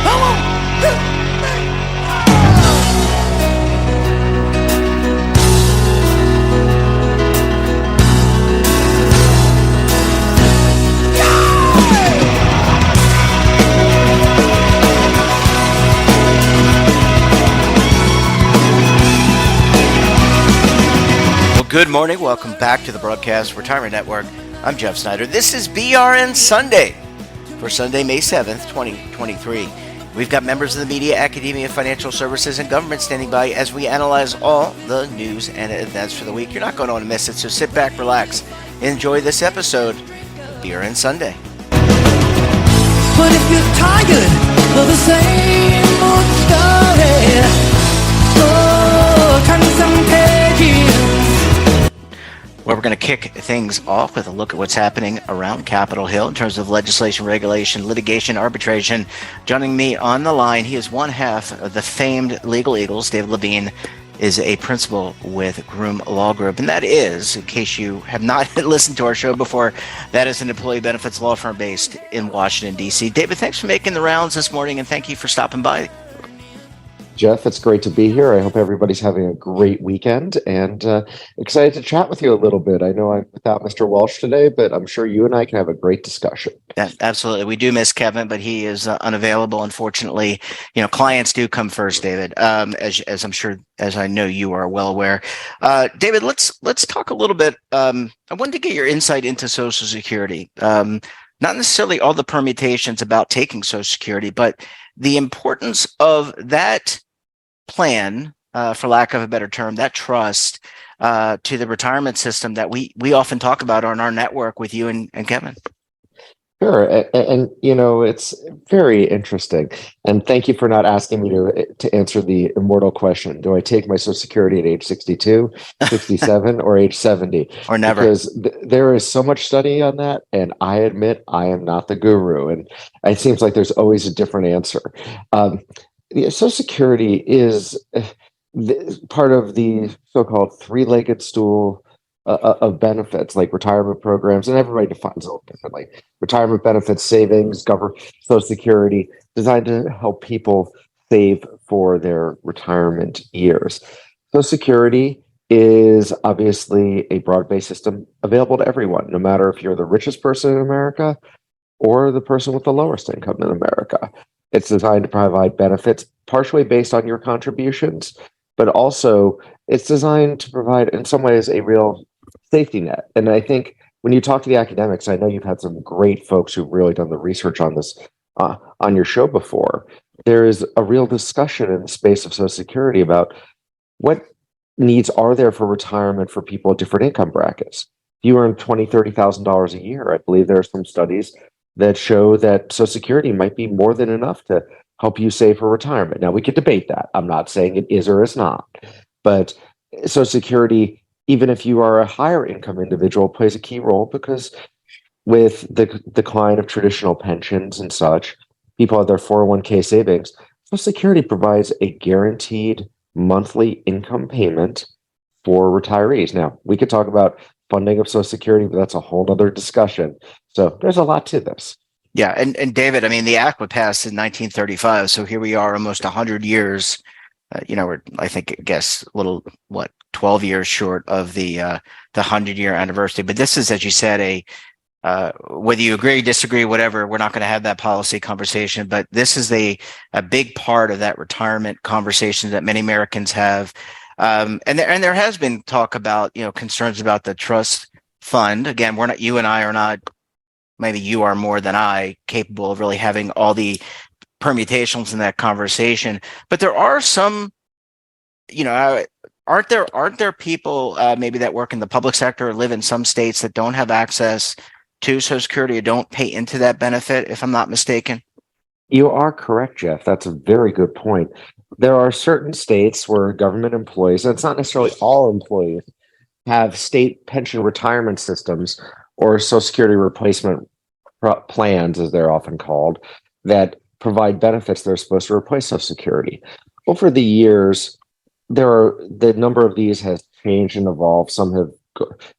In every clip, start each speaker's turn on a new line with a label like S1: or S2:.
S1: Come on.
S2: Good morning. Welcome back to the Broadcast Retirement Network. I'm Jeff Snyder. This is BRN Sunday for Sunday, May 7th, 2023. We've got members of the media, academia, financial services, and government standing by as we analyze all the news and events for the week. You're not going to want to miss it, so sit back, relax, enjoy this episode of BRN Sunday.
S1: But if you're tired of the same old story, turn some pages.
S2: Well, we're going to kick things off with a look at what's happening around Capitol Hill in terms of legislation, regulation, litigation, arbitration. Joining me on the line, he is one half of the famed Legal Eagles. David Levine is a principal with Groom Law Group. And that is, in case you have not listened to our show before, that is an employee benefits law firm based in Washington, D.C. David, thanks for making the rounds this morning, and thank you for stopping by.
S3: Jeff, it's great to be here. I hope everybody's having a great weekend and excited to chat with you a little bit. I know I'm without Mr. Walsh today, but I'm sure you and I can have a great discussion.
S2: Yeah, absolutely. We do miss Kevin, but he is unavailable. Unfortunately, clients do come first, David, as I'm sure, as I know you are well aware. David, let's talk a little bit. I wanted to get your insight into Social Security. Not necessarily all the permutations about taking Social Security, but the importance of that plan, for lack of a better term, that trust to the retirement system that we often talk about on our network with you and Kevin.
S3: Sure. And it's very interesting. And thank you for not asking me to answer the immortal question. Do I take my Social Security at age 62, 67, or age 70?
S2: Or never.
S3: Because there is so much study on that. And I admit I am not the guru. And it seems like there's always a different answer. Social Security is part of the so-called three-legged stool of benefits, like retirement programs, and everybody defines it differently. Retirement benefits, savings, Social Security, designed to help people save for their retirement years. Social Security is obviously a broad-based system available to everyone, no matter if you're the richest person in America or the person with the lowest income in America. It's designed to provide benefits partially based on your contributions, but also it's designed to provide, in some ways, a real safety net. And I think when you talk to the academics, I know you've had some great folks who've really done the research on this on your show before. There is a real discussion in the space of Social Security about what needs are there for retirement for people at different income brackets. If you earn $20,000, $30,000 a year, I believe there are some studies that show that Social Security might be more than enough to help you save for retirement. Now, we could debate that. I'm not saying it is or is not, but Social Security, even if you are a higher income individual, plays a key role because with the decline of traditional pensions and such, people have their 401k savings. Social Security provides a guaranteed monthly income payment for retirees. Now, we could talk about funding of Social Security, but that's a whole other discussion. So there's a lot to this.
S2: Yeah. And David, I mean, the act was passed in 1935. So here we are almost 100 years, we're, I guess, a little, 12 years short of the 100-year anniversary. But this is, as you said, whether you agree, disagree, whatever, we're not going to have that policy conversation. But this is a big part of that retirement conversation that many Americans have. And there has been talk about, concerns about the trust fund. Again, you and I are not, maybe you are more than I, capable of really having all the permutations in that conversation. But there are some, aren't there people maybe that work in the public sector or live in some states that don't have access to Social Security or don't pay into that benefit, if I'm not mistaken?
S3: You are correct, Jeff. That's a very good point. There are certain states where government employees, and it's not necessarily all employees, have state pension retirement systems or Social Security replacement plans, as they're often called, that provide benefits that are supposed to replace Social Security. Over the years, the number of these has changed and evolved. Some have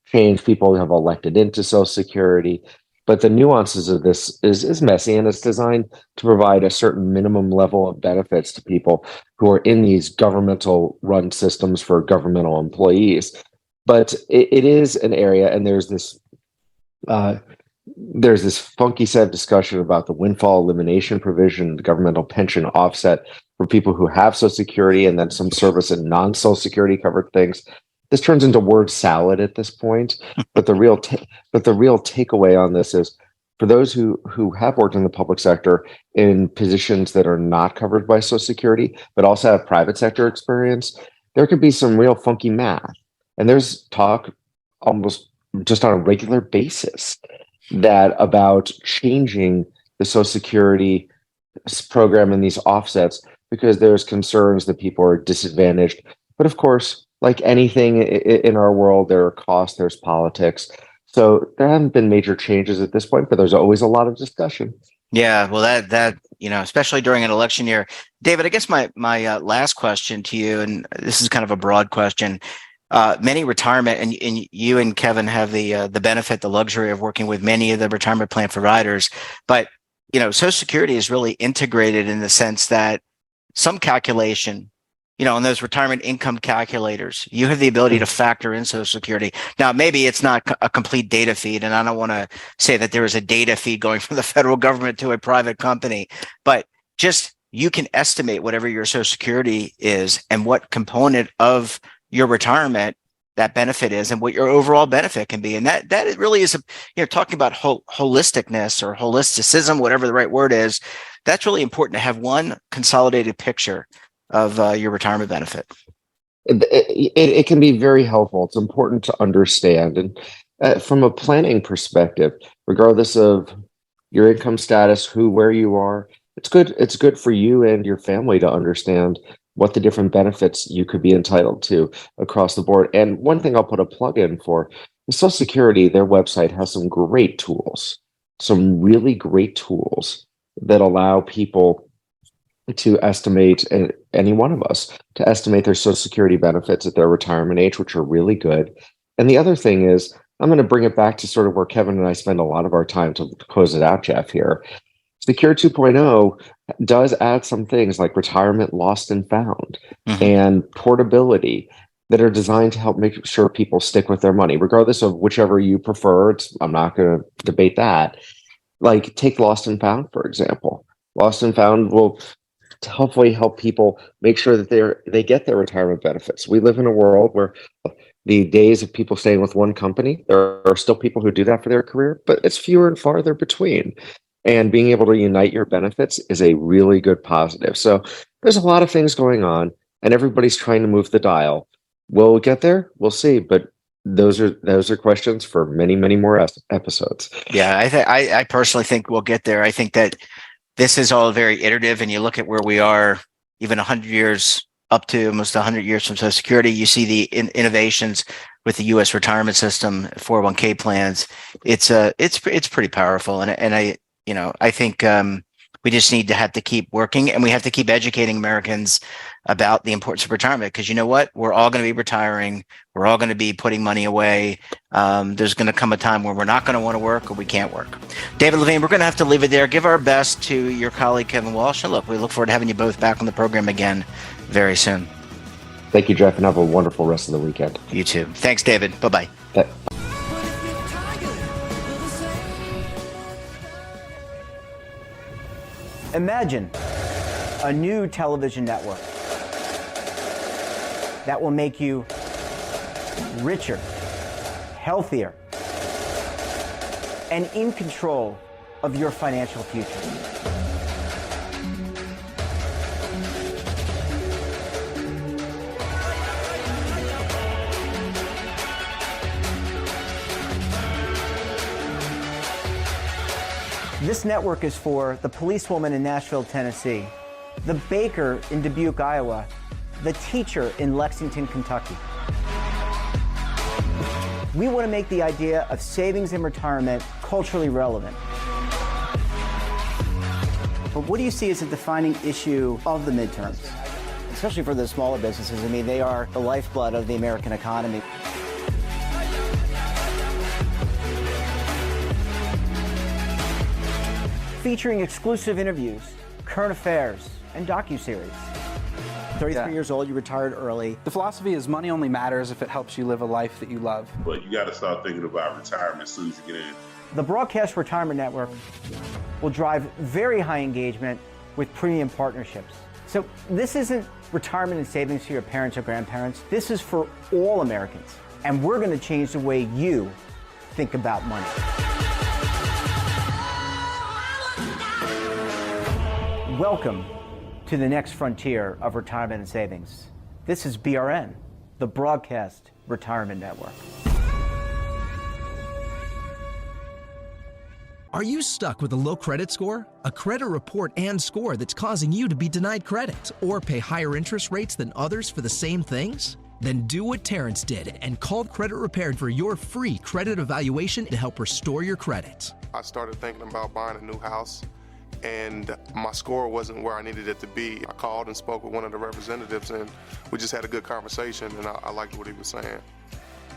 S3: changed. People have elected into Social Security, But the nuances of this is messy, and it's designed to provide a certain minimum level of benefits to people who are in these governmental run systems for governmental employees. But it is an area, and there's this funky set of discussion about the windfall elimination provision, the governmental pension offset for people who have Social Security and then some service and non-Social Security covered things. This turns into word salad at this point, but the real takeaway on this is for those who have worked in the public sector in positions that are not covered by Social Security, but also have private sector experience, there could be some real funky math. And there's talk almost just on a regular basis that about changing the Social Security program and these offsets because there's concerns that people are disadvantaged. But of course, like anything in our world, there are costs, there's politics. So there haven't been major changes at this point, but there's always a lot of discussion.
S2: Yeah, well, that especially during an election year. David, I guess my last question to you, and this is kind of a broad question. Many retirement, and you and Kevin have the benefit, the luxury of working with many of the retirement plan providers. But Social Security is really integrated in the sense that some calculation, in those retirement income calculators, you have the ability to factor in Social Security. Now, maybe it's not a complete data feed, and I don't want to say that there is a data feed going from the federal government to a private company, but just you can estimate whatever your Social Security is and what component of your retirement that benefit is and what your overall benefit can be. And that it really is, talking about holisticness or holisticism, whatever the right word is, that's really important to have one consolidated picture of your retirement benefit.
S3: It can be very helpful. It's important to understand. And from a planning perspective, regardless of your income status, where you are, it's good for you and your family to understand what the different benefits you could be entitled to across the board. And one thing I'll put a plug in for, Social Security, their website has some great tools, some really great tools that allow people to estimate, any one of us, to estimate their Social Security benefits at their retirement age, which are really good. And the other thing is, I'm going to bring it back to sort of where Kevin and I spend a lot of our time to close it out, Jeff, here. Secure 2.0 does add some things like retirement lost and found and portability that are designed to help make sure people stick with their money, regardless of whichever you prefer. I'm not going to debate that. Like take lost and found, for example. Lost and found will hopefully help people make sure that they get their retirement benefits. We live in a world where the days of people staying with one company, there are still people who do that for their career, but it's fewer and farther between. And being able to unite your benefits is a really good positive. So there's a lot of things going on, and everybody's trying to move the dial. Will we get there? We'll see. But those are questions for many, many more episodes.
S2: Yeah, I personally think we'll get there. I think that this is all very iterative, and you look at where we are, even 100 years up to almost 100 years from Social Security. You see the innovations with the U.S. retirement system, 401k plans. It's pretty powerful, and I think we just need to have to keep working, and we have to keep educating Americans about the importance of retirement, because you know what? We're all going to be retiring. We're all going to be putting money away. There's going to come a time where we're not going to want to work or we can't work. David Levine, we're going to have to leave it there. Give our best to your colleague, Kevin Walsh. And look, we look forward to having you both back on the program again very soon.
S3: Thank you, Jeff, and have a wonderful rest of the weekend.
S2: You too. Thanks, David. Bye-bye.
S4: Imagine a new television network that will make you richer, healthier, and in control of your financial future. This network is for the policewoman in Nashville, Tennessee, the baker in Dubuque, Iowa, the teacher in Lexington, Kentucky. We want to make the idea of savings and retirement culturally relevant. But what do you see as a defining issue of the midterms? Especially for the smaller businesses. I mean, they are the lifeblood of the American economy. featuring exclusive interviews, current affairs, and docuseries. 33 years old, you retired early.
S5: The philosophy is money only matters if it helps you live a life that you love.
S6: But you got to start thinking about retirement as soon as you get in.
S4: The Broadcast Retirement Network will drive very high engagement with premium partnerships. So this isn't retirement and savings for your parents or grandparents. This is for all Americans. And we're going to change the way you think about money. Welcome to the next frontier of retirement and savings. This is BRN, the Broadcast Retirement Network.
S7: Are you stuck with a low credit score? A credit report and score that's causing you to be denied credit or pay higher interest rates than others for the same things? Then do what Terrence did and call Credit Repaired for your free credit evaluation to help restore your credit.
S8: I started thinking about buying a new house, and my score wasn't where I needed it to be. I called and spoke with one of the representatives, and we just had a good conversation, and I liked what he was saying.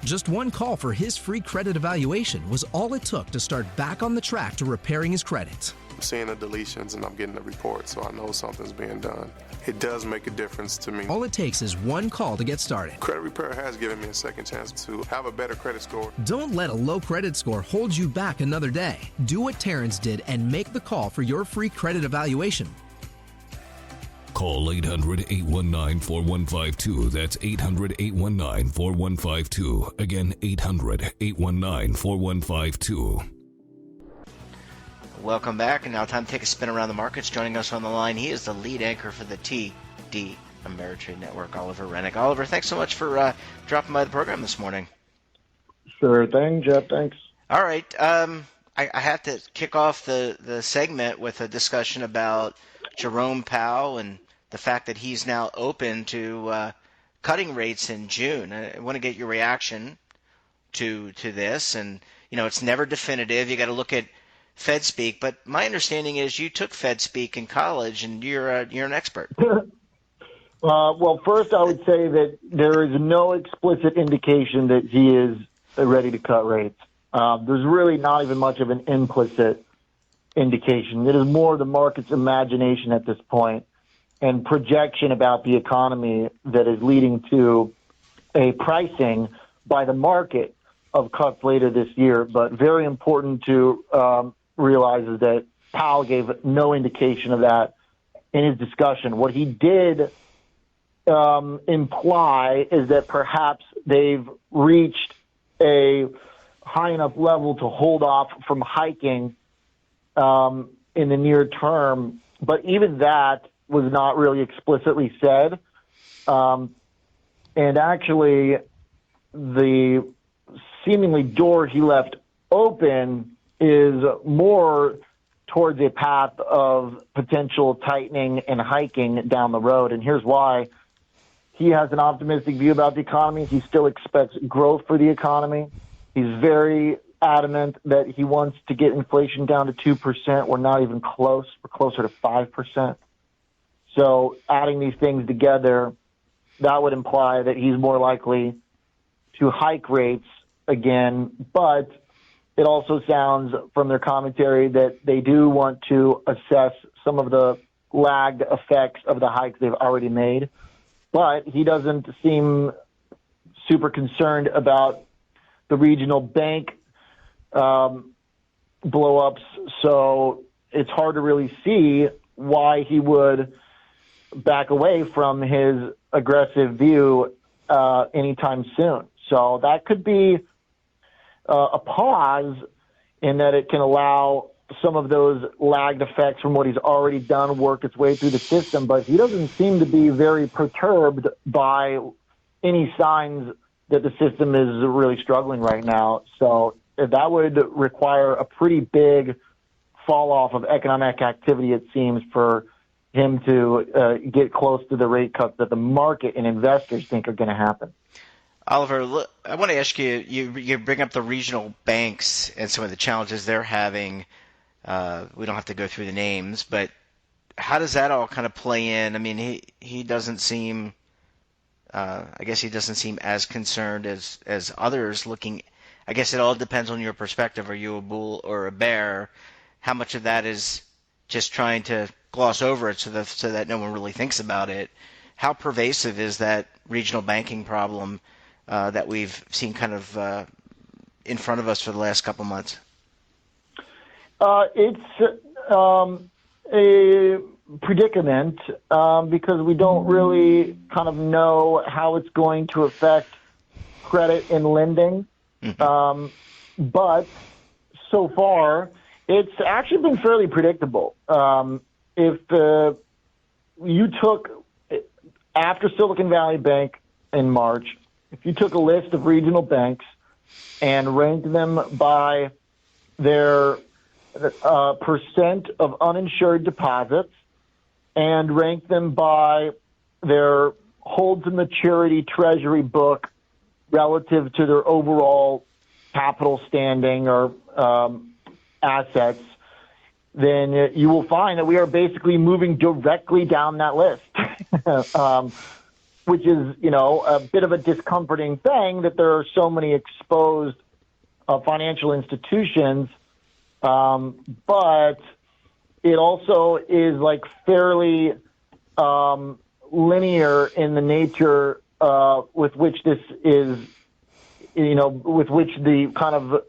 S7: Just one call for his free credit evaluation was all it took to start back on the track to repairing his credit.
S8: I'm seeing the deletions and I'm getting the report, so I know something's being done. It does make a difference to me.
S7: All it takes is one call to get started.
S8: Credit Repair has given me a second chance to have a better credit score.
S7: Don't let a low credit score hold you back another day. Do what Terrence did and make the call for your free credit evaluation.
S9: Call 800-819-4152. That's 800-819-4152. Again, 800-819-4152.
S2: Welcome back, and now time to take a spin around the markets. Joining us on the line, he is the lead anchor for the TD Ameritrade Network, Oliver Renick. Oliver, thanks so much for dropping by the program this morning.
S10: Sure thing, Jeff. Thanks.
S2: All right. I have to kick off the segment with a discussion about Jerome Powell and the fact that he's now open to cutting rates in June. I want to get your reaction to this. And, you know, it's never definitive. You got to look at Fed speak. But my understanding is you took Fed speak in college, and you're an expert.
S10: Well, first I would say that there is no explicit indication that he is ready to cut rates. There's really not even much of an implicit indication. It is more the market's imagination at this point and projection about the economy that is leading to a pricing by the market of cuts later this year. But very important to realize is that Powell gave no indication of that in his discussion. What he did imply is that perhaps they've reached a high enough level to hold off from hiking in the near term. But even that was not really explicitly said. And actually, the seemingly door he left open is more towards a path of potential tightening and hiking down the road. And here's why. He has an optimistic view about the economy. He still expects growth for the economy. He's very adamant that he wants to get inflation down to 2%. We're not even close. We're closer to 5%. So adding these things together, that would imply that he's more likely to hike rates again. But it also sounds from their commentary that they do want to assess some of the lagged effects of the hikes they've already made. But he doesn't seem super concerned about the regional bank blow-ups. So it's hard to really see why he would back away from his aggressive view anytime soon. So that could be a pause in that it can allow some of those lagged effects from what he's already done work its way through the system. But he doesn't seem to be very perturbed by any signs that the system is really struggling right now. So that would require a pretty big fall off of economic activity, it seems, for him to get close to the rate cuts that the market and investors think are going to happen.
S2: Oliver, look, I want to ask you, you bring up the regional banks and some of the challenges they're having. We don't have to go through the names, but how does that all kind of play in? I mean, he doesn't seem, I guess he doesn't seem as concerned as others looking. I guess it all depends on your perspective. Are you a bull or a bear? How much of that is just trying to gloss over it so that no one really thinks about it. How pervasive is that regional banking problem that we've seen kind of in front of us for the last couple months?
S10: It's a predicament because we don't really kind of know how it's going to affect credit and lending. But so far, it's actually been fairly predictable. If you took, after Silicon Valley Bank in March, if you took a list of regional banks and ranked them by their percent of uninsured deposits and ranked them by their hold to maturity treasury book relative to their overall capital standing or assets, then you will find that we are basically moving directly down that list, which is, a bit of a discomforting thing that there are so many exposed financial institutions. But it also is like fairly linear in the nature with which this is, with which the kind of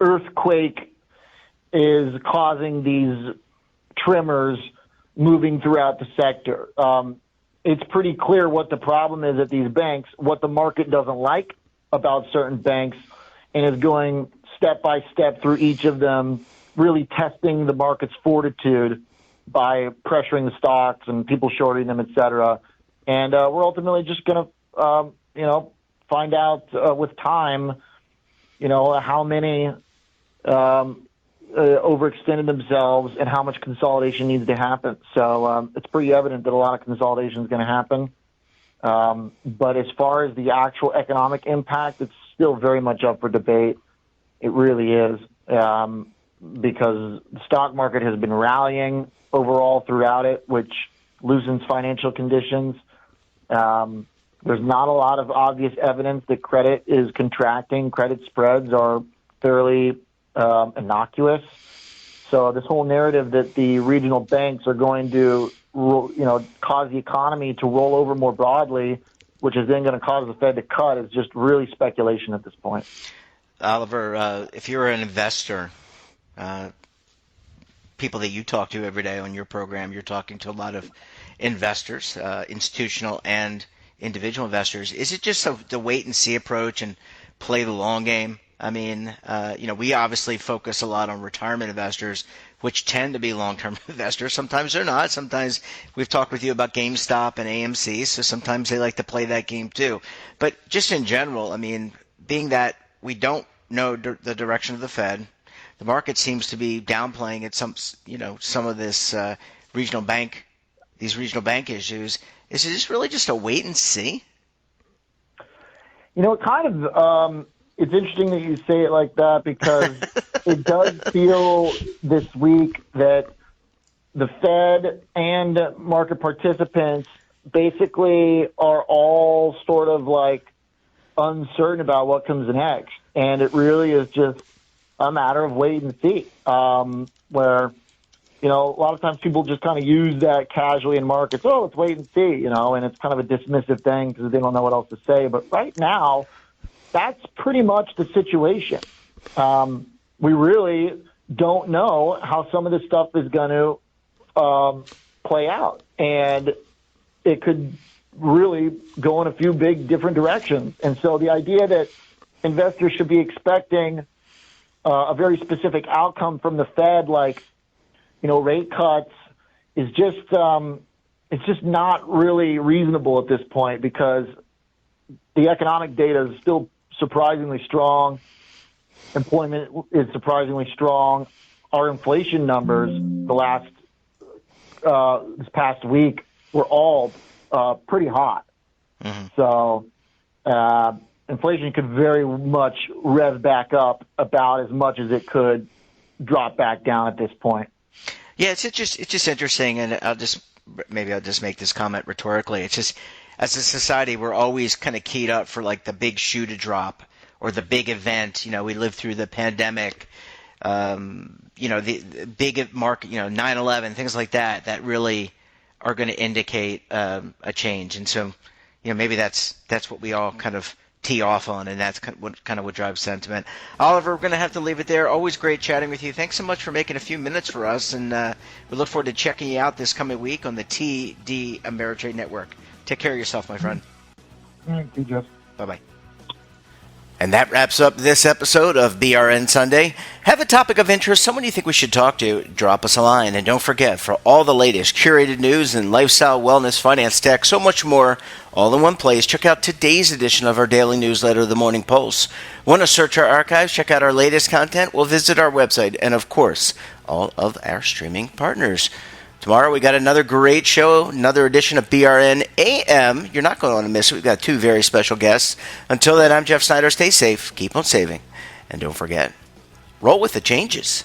S10: earthquake is causing these tremors moving throughout the sector. It's pretty clear what the problem is at these banks, what the market doesn't like about certain banks, and is going step by step through each of them, really testing the market's fortitude by pressuring the stocks and people shorting them, et cetera. And we're ultimately just going to, find out with time, how many overextended themselves and how much consolidation needs to happen. So it's pretty evident that a lot of consolidation is going to happen. But as far as the actual economic impact, it's still very much up for debate. It really is, because the stock market has been rallying overall throughout it, which loosens financial conditions. There's not a lot of obvious evidence that credit is contracting. Credit spreads are fairly innocuous. So this whole narrative that the regional banks are going to, cause the economy to roll over more broadly, which is then going to cause the Fed to cut, is just really speculation at this point.
S2: Oliver, if you're an investor, people that you talk to every day on your program, you're talking to a lot of investors, institutional and individual investors. Is it just the wait and see approach and play the long game? I mean, we obviously focus a lot on retirement investors, which tend to be long-term investors. Sometimes they're not. Sometimes we've talked with you about GameStop and AMC, so sometimes they like to play that game too. But just in general, I mean, being that we don't know the direction of the Fed, the market seems to be downplaying it. Some of this these regional bank issues. Is it just really just a wait and see?
S10: It's interesting that you say it like that, because it does feel this week that the Fed and market participants basically are all sort of like uncertain about what comes next. And it really is just a matter of wait and see, where, a lot of times people just kind of use that casually in markets. Oh, let's wait and see, and it's kind of a dismissive thing because they don't know what else to say. But right now, that's pretty much the situation. We really don't know how some of this stuff is going to play out. And it could really go in a few big different directions. And so the idea that investors should be expecting a very specific outcome from the Fed, like, rate cuts, is just it's just not really reasonable at this point, because the economic data is still surprisingly strong. Employment is surprisingly strong. Our inflation numbers this past week were all pretty hot. Mm-hmm. So inflation could very much rev back up about as much as it could drop back down at this point.
S2: Yeah, it's just interesting, and I'll just make this comment rhetorically. It's just, as a society, we're always kind of keyed up for like the big shoe to drop or the big event. We lived through the pandemic. the big market, 9/11, things like that, that really are going to indicate a change. And so, maybe that's what we all kind of tee off on, and that's kind of what drives sentiment. Oliver, we're going to have to leave it there. Always great chatting with you. Thanks so much for making a few minutes for us, and we look forward to checking you out this coming week on the TD Ameritrade Network. Take care of yourself, my friend.
S10: Thank you, Jeff.
S2: Bye-bye. And that wraps up this episode of BRN Sunday. Have a topic of interest, someone you think we should talk to, drop us a line. And don't forget, for all the latest curated news and lifestyle, wellness, finance, tech, so much more, all in one place, check out today's edition of our daily newsletter, The Morning Pulse. Want to search our archives, check out our latest content? Well, visit our website and, of course, all of our streaming partners. Tomorrow we got another great show, another edition of BRN AM. You're not going to want to miss it. We've got two very special guests. Until then, I'm Jeff Snyder. Stay safe, keep on saving, and don't forget, roll with the changes.